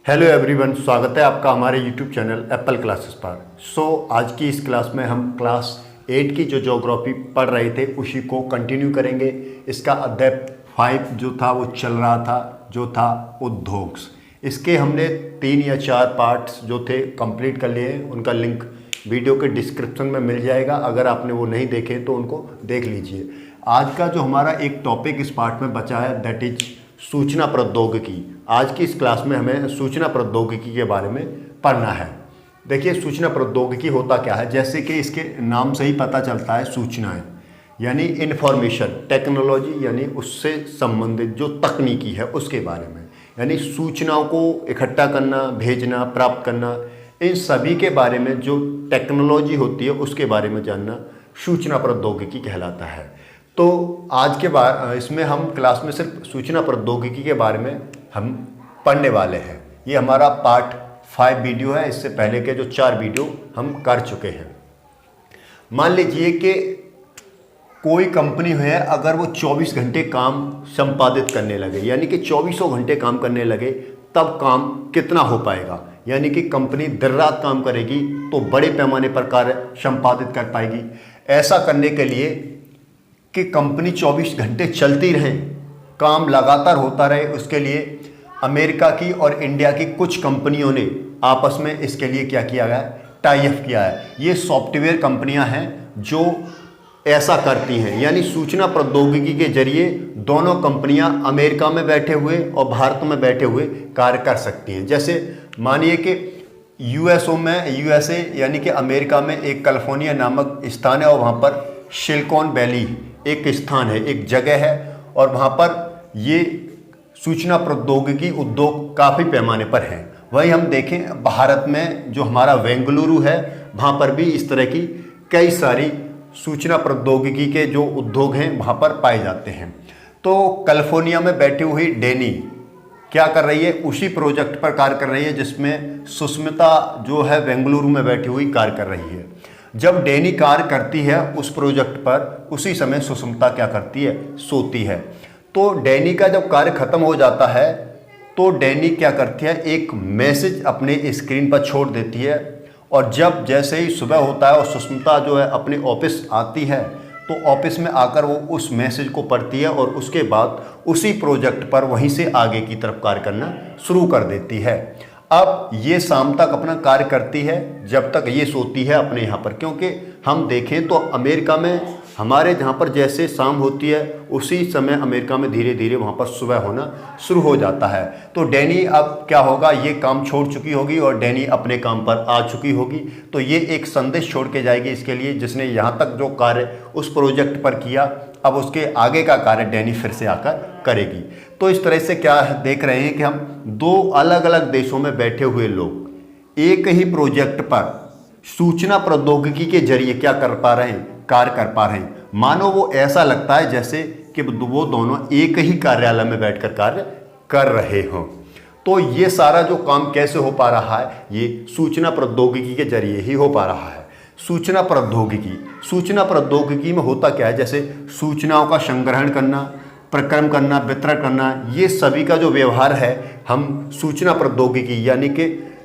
Hello everyone, स्वागत है आपका हमारे यूट्यूब चैनल एप्पल क्लासेस पर। आज की इस क्लास में हम क्लास 8 की जो ज्योग्राफी पढ़ रहे थे उसी को कंटिन्यू करेंगे। इसका अध्याय 5 जो था वो चल रहा था, जो था उद्योग। इसके हमने 3 या 4 पार्ट्स जो थे कंप्लीट कर लिए हैं। उनका लिंक वीडियो के डिस्क्रिप्शन में मिल जाएगा, अगर आपने वो नहीं देखे तो उनको देख लीजिए। आज का जो हमारा एक टॉपिक इस पार्ट में बचा है दैट इज सूचना प्रौद्योगिकी। आज की इस क्लास में हमें सूचना प्रौद्योगिकी के बारे में पढ़ना है। देखिए, सूचना प्रौद्योगिकी होता क्या है, जैसे कि इसके नाम से ही पता चलता है, सूचनाएं यानी इंफॉर्मेशन, टेक्नोलॉजी यानी उससे संबंधित जो तकनीकी है उसके बारे में, यानी सूचनाओं को इकट्ठा करना, भेजना, प्राप्त करना, इन सभी के बारे में जो टेक्नोलॉजी होती है उसके बारे में जानना सूचना प्रौद्योगिकी कहलाता है। तो आज के बाद इसमें हम क्लास में सिर्फ सूचना प्रौद्योगिकी के बारे में हम पढ़ने वाले हैं। ये हमारा पार्ट 5 वीडियो है। इससे पहले के जो 4 वीडियो हम कर चुके हैं। मान लीजिए कि कोई कंपनी है, अगर वो 24 घंटे काम संपादित करने लगे, यानी कि 24 घंटे काम करने लगे, तब काम कितना हो पाएगा। यानी कि कंपनी दिन रात काम करेगी तो बड़े पैमाने पर कार्य संपादित कर पाएगी। ऐसा करने के लिए कि कंपनी 24 घंटे चलती रहे, काम लगातार होता रहे, उसके लिए अमेरिका की और इंडिया की कुछ कंपनियों ने आपस में इसके लिए क्या किया गया है, टाई अप किया है। ये सॉफ्टवेयर कंपनियां हैं जो ऐसा करती हैं, यानी सूचना प्रौद्योगिकी के जरिए दोनों कंपनियां अमेरिका में बैठे हुए और भारत में बैठे हुए कार्य कर सकती हैं। जैसे मानिए कि यूएसए यानी कि अमेरिका में एक कैलिफोर्निया नामक स्थान है और वहाँ पर सिलिकॉन वैली एक स्थान है, एक जगह है, और वहाँ पर ये सूचना प्रौद्योगिकी उद्योग काफ़ी पैमाने पर हैं। वहीं हम देखें भारत में जो हमारा बेंगलुरु है, वहाँ पर भी इस तरह की कई सारी सूचना प्रौद्योगिकी के जो उद्योग हैं वहाँ पर पाए जाते हैं। तो कैलिफोर्निया में बैठी हुई डेनी क्या कर रही है, उसी प्रोजेक्ट पर कार्य कर रही है जिसमें सुष्मिता जो है बेंगलुरु में बैठी हुई कार्य कर रही है। जब डेनी कार्य करती है उस प्रोजेक्ट पर, उसी समय सुष्मिता क्या करती है, सोती है। तो डेनी का जब कार्य खत्म हो जाता है तो डेनी क्या करती है, एक मैसेज अपने स्क्रीन पर छोड़ देती है, और जब जैसे ही सुबह होता है और सुष्मिता जो है अपने ऑफिस आती है तो ऑफिस में आकर वो उस मैसेज को पढ़ती है और उसके बाद उसी प्रोजेक्ट पर वहीं से आगे की तरफ कार्य करना शुरू कर देती है। अब ये शाम तक अपना कार्य करती है जब तक ये सोती है अपने यहाँ पर, क्योंकि हम देखें तो अमेरिका में हमारे जहाँ पर जैसे शाम होती है उसी समय अमेरिका में धीरे धीरे वहाँ पर सुबह होना शुरू हो जाता है। तो डेनी अब क्या होगा, ये काम छोड़ चुकी होगी और डेनी अपने काम पर आ चुकी होगी। तो ये एक संदेश छोड़ के जाएगी इसके लिए, जिसने यहाँ तक जो कार्य उस प्रोजेक्ट पर किया, अब उसके आगे का कार्य डेनी फिर से आकर करेगी। तो इस तरह से क्या देख रहे हैं कि हम 2 अलग अलग देशों में बैठे हुए लोग एक ही प्रोजेक्ट पर सूचना प्रौद्योगिकी के जरिए क्या कर पा रहे हैं, कार्य कर पा रहे हैं। मानो वो ऐसा लगता है जैसे कि वो दोनों एक ही कार्यालय में बैठकर कार्य कर रहे हों। तो ये सारा जो काम कैसे हो पा रहा है, ये सूचना प्रौद्योगिकी के जरिए ही हो पा रहा है। सूचना प्रौद्योगिकी में होता क्या है, जैसे सूचनाओं का संग्रहण करना, प्रक्रम करना, वितरण करना, ये सभी का जो व्यवहार है हम सूचना प्रौद्योगिकी यानी कि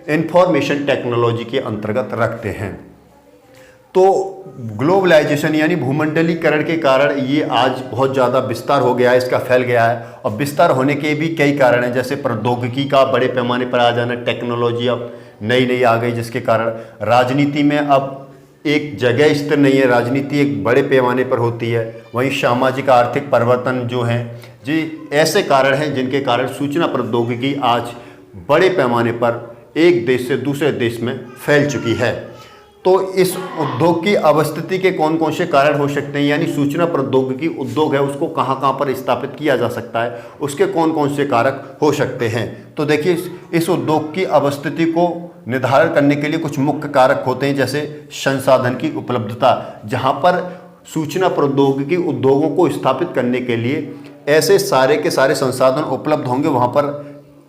इंफॉर्मेशन टेक्नोलॉजी के अंतर्गत रखते हैं। तो ग्लोबलाइजेशन यानी भूमंडलीकरण के कारण ये आज बहुत ज़्यादा विस्तार हो गया है, इसका फैल गया है, और विस्तार होने के भी कई कारण हैं, जैसे प्रौद्योगिकी का बड़े पैमाने पर आ जाना, टेक्नोलॉजी अब नई नई आ गई, जिसके कारण राजनीति में अब एक जगह स्थिर नहीं है, राजनीति एक बड़े पैमाने पर होती है। वहीं सामाजिक आर्थिक परिवर्तन जो हैं जी, ऐसे कारण हैं जिनके कारण सूचना प्रौद्योगिकी आज बड़े पैमाने पर एक देश से दूसरे देश में फैल चुकी है। तो इस उद्योग की अवस्थिति के कौन कौन से कारण हो सकते हैं, यानी सूचना प्रौद्योगिकी उद्योग है उसको कहाँ कहाँ पर स्थापित किया जा सकता है, उसके कौन कौन से कारक हो सकते हैं। तो देखिए, इस उद्योग की अवस्थिति को निर्धारण करने के लिए कुछ मुख्य कारक होते हैं, जैसे संसाधन की उपलब्धता। जहाँ पर सूचना प्रौद्योगिकी उद्योगों को स्थापित करने के लिए ऐसे सारे के सारे संसाधन उपलब्ध होंगे, वहाँ पर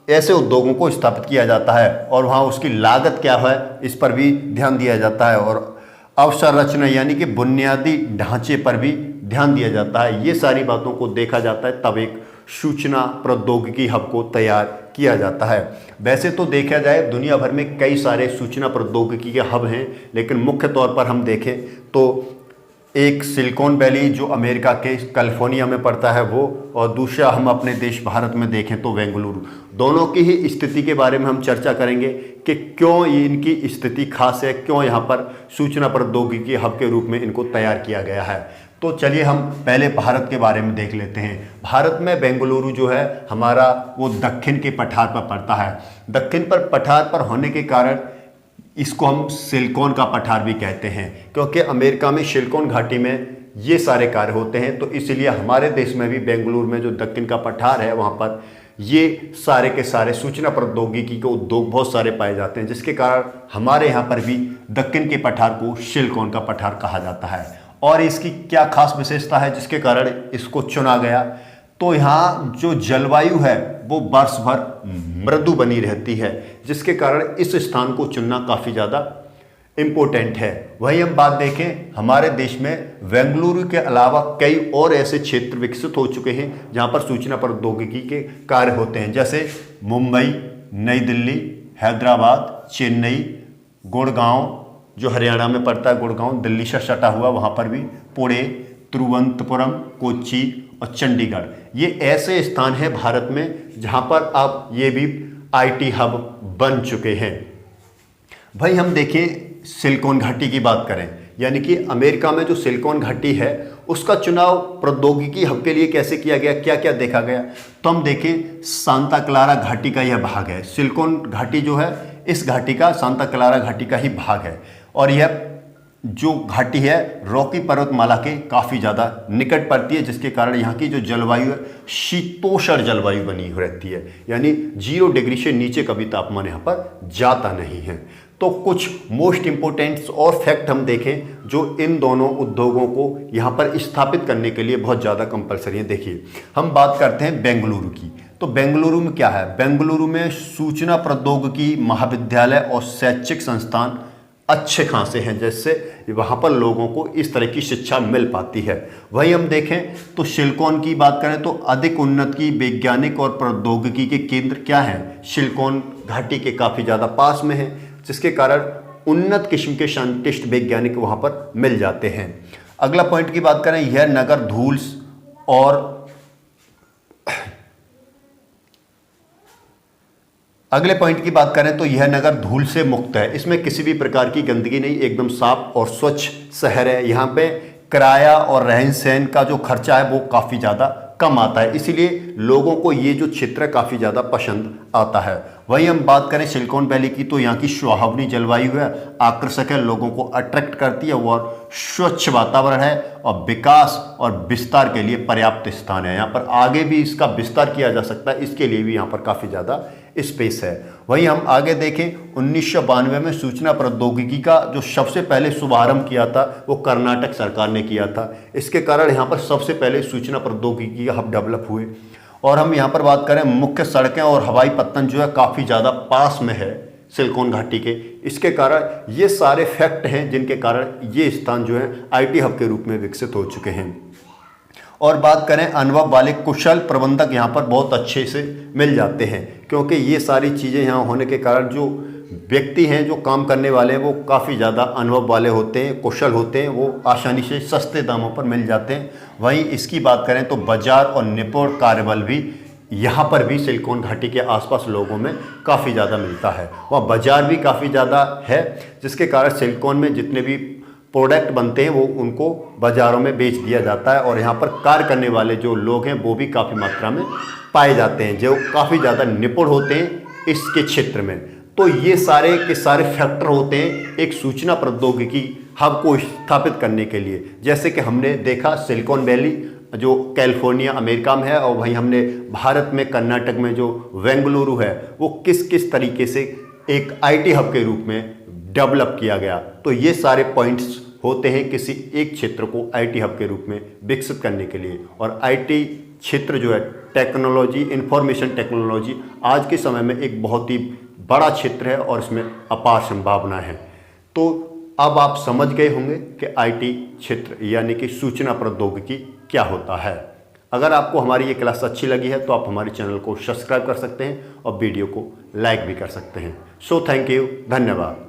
ऐसे उद्योगों को स्थापित किया जाता है, और वहाँ उसकी लागत क्या है इस पर भी ध्यान दिया जाता है, और अवसंरचना यानी कि बुनियादी ढांचे पर भी ध्यान दिया जाता है। ये सारी बातों को देखा जाता है, तब एक सूचना प्रौद्योगिकी हब को तैयार किया जाता है। वैसे तो देखा जाए दुनिया भर में कई सारे सूचना प्रौद्योगिकी के हब हैं, लेकिन मुख्य तौर पर हम देखें तो एक सिलिकॉन वैली जो अमेरिका के कैलिफोर्निया में पड़ता है वो, और दूसरा हम अपने देश भारत में देखें तो बेंगलुरु। दोनों की ही स्थिति के बारे में हम चर्चा करेंगे कि क्यों इनकी स्थिति खास है, क्यों यहाँ पर सूचना प्रौद्योगिकी हब के रूप में इनको तैयार किया गया है। तो चलिए हम पहले भारत के बारे में देख लेते हैं। भारत में बेंगलुरु जो है हमारा वो दक्षिण के पठार पर पड़ता है। दक्षिण पर पठार पर होने के कारण इसको हम सिलिकॉन का पठार भी कहते हैं, क्योंकि अमेरिका में सिलिकॉन घाटी में ये सारे कार्य होते हैं। तो इसलिए हमारे देश में भी बेंगलुरु में जो दक्षिण का पठार है वहाँ पर ये सारे के सारे सूचना प्रौद्योगिकी के उद्योग बहुत सारे पाए जाते हैं, जिसके कारण हमारे यहाँ पर भी दक्षिण के पठार को सिलिकॉन का पठार कहा जाता है। और इसकी क्या खास विशेषता है जिसके कारण इसको चुना गया, तो यहाँ जो जलवायु है वो वर्ष भर मृदु बनी रहती है, जिसके कारण इस स्थान को चुनना काफ़ी ज़्यादा इम्पोर्टेंट है। वहीं हम बात देखें हमारे देश में बेंगलुरु के अलावा कई और ऐसे क्षेत्र विकसित हो चुके हैं जहाँ पर सूचना प्रौद्योगिकी के कार्य होते हैं, जैसे मुंबई, नई दिल्ली, हैदराबाद, चेन्नई, गुड़गांव जो हरियाणा में पड़ता है, गुड़गांव दिल्ली से सटा हुआ, वहाँ पर भी पुणे, तिरुवनंतपुरम, कोच्चि और चंडीगढ़। ये ऐसे स्थान हैं भारत में जहाँ पर अब ये भी आईटी हब बन चुके हैं। भाई हम देखें सिलिकॉन घाटी की बात करें, यानी कि अमेरिका में जो सिलिकॉन घाटी है उसका चुनाव प्रौद्योगिकी हब के लिए कैसे किया गया, क्या क्या देखा गया। तो हम देखें सांता क्लारा घाटी का यह भाग है। सिलिकॉन घाटी जो है इस घाटी का सांता क्लारा घाटी का ही भाग है, और यह जो घाटी है रॉकी पर्वतमाला के काफ़ी ज़्यादा निकट पड़ती है, जिसके कारण यहाँ की जो जलवायु है शीतोष्ण जलवायु बनी रहती है, यानी 0 डिग्री से नीचे कभी तापमान यहाँ पर जाता नहीं है। तो कुछ मोस्ट इम्पोर्टेंट्स और फैक्ट हम देखें जो इन दोनों उद्योगों को यहाँ पर स्थापित करने के लिए बहुत ज़्यादा कंपलसरी है। देखिए हम बात करते हैं बेंगलुरु की, तो बेंगलुरु में क्या है, बेंगलुरु में सूचना प्रौद्योगिकी महाविद्यालय और शैक्षिक संस्थान अच्छे खासे हैं, जिससे वहाँ पर लोगों को इस तरह की शिक्षा मिल पाती है। वहीं हम देखें तो सिलिकॉन की बात करें तो अधिक उन्नत की वैज्ञानिक और प्रौद्योगिकी के केंद्र क्या हैं, सिलिकॉन घाटी के काफ़ी ज़्यादा पास में है, जिसके कारण उन्नत किस्म के साइंटिस्ट वैज्ञानिक वहाँ पर मिल जाते हैं। अगला पॉइंट की बात करें, यह नगर धूल और अगले पॉइंट की बात करें तो यह नगर धूल से मुक्त है। इसमें किसी भी प्रकार की गंदगी नहीं, एकदम साफ और स्वच्छ शहर है। यहाँ पे किराया और रहन सहन का जो खर्चा है वो काफ़ी ज़्यादा कम आता है, इसीलिए लोगों को ये जो क्षेत्र काफ़ी ज़्यादा पसंद आता है। वहीं हम बात करें सिलिकॉन वैली की, तो यहाँ की सुहावनी जलवायु है, आकर्षक है, लोगों को अट्रैक्ट करती है, और स्वच्छ वातावरण है, और विकास और विस्तार के लिए पर्याप्त स्थान है। यहाँ पर आगे भी इसका विस्तार किया जा सकता है, इसके लिए भी यहाँ पर काफ़ी ज़्यादा स्पेस है। वहीं हम आगे देखें 1992 में सूचना प्रौद्योगिकी का जो सबसे पहले शुभारंभ किया था वो कर्नाटक सरकार ने किया था। इसके कारण यहाँ पर सबसे पहले सूचना प्रौद्योगिकी का हब डेवलप हुए। और हम यहाँ पर बात करें मुख्य सड़कें और हवाई पत्तन जो है काफ़ी ज़्यादा पास में है सिलिकॉन घाटी के। इसके कारण ये सारे फैक्ट हैं जिनके कारण ये स्थान जो है आईटी हब के रूप में विकसित हो चुके हैं। और बात करें अनुभव वाले कुशल प्रबंधक यहाँ पर बहुत अच्छे से मिल जाते हैं, क्योंकि ये सारी चीज़ें यहाँ होने के कारण जो व्यक्ति हैं जो काम करने वाले हैं वो काफ़ी ज़्यादा अनुभव वाले होते हैं, कुशल होते हैं, वो आसानी से सस्ते दामों पर मिल जाते हैं। वहीं इसकी बात करें तो बाजार और निपुण कार्यबल भी यहाँ पर भी सिलिकॉन घाटी के आसपास लोगों में काफ़ी ज़्यादा मिलता है। वहाँ बाज़ार भी काफ़ी ज़्यादा है, जिसके कारण सिलिकॉन में जितने भी प्रोडक्ट बनते हैं वो उनको बाज़ारों में बेच दिया जाता है, और यहाँ पर कार्य करने वाले जो लोग हैं वो भी काफ़ी मात्रा में पाए जाते हैं जो काफ़ी ज़्यादा निपुण होते हैं इसके क्षेत्र में। तो ये सारे के सारे फैक्टर होते हैं एक सूचना प्रौद्योगिकी हब को स्थापित करने के लिए। जैसे कि हमने देखा सिलिकॉन वैली जो कैलिफोर्निया अमेरिका में है, और वहीं हमने भारत में कर्नाटक में जो बेंगलुरु है वो किस किस तरीके से एक आईटी हब के रूप में डेवलप किया गया। तो ये सारे पॉइंट्स होते हैं किसी एक क्षेत्र को आईटी हब के रूप में विकसित करने के लिए। और आईटी क्षेत्र जो है टेक्नोलॉजी, इंफॉर्मेशन टेक्नोलॉजी आज के समय में एक बहुत ही बड़ा क्षेत्र है और इसमें अपार संभावना है। तो अब आप समझ गए होंगे कि आईटी क्षेत्र यानी कि सूचना प्रौद्योगिकी क्या होता है। अगर आपको हमारी ये क्लास अच्छी लगी है तो आप हमारे चैनल को सब्सक्राइब कर सकते हैं और वीडियो को लाइक भी कर सकते हैं। सो थैंक यू, धन्यवाद।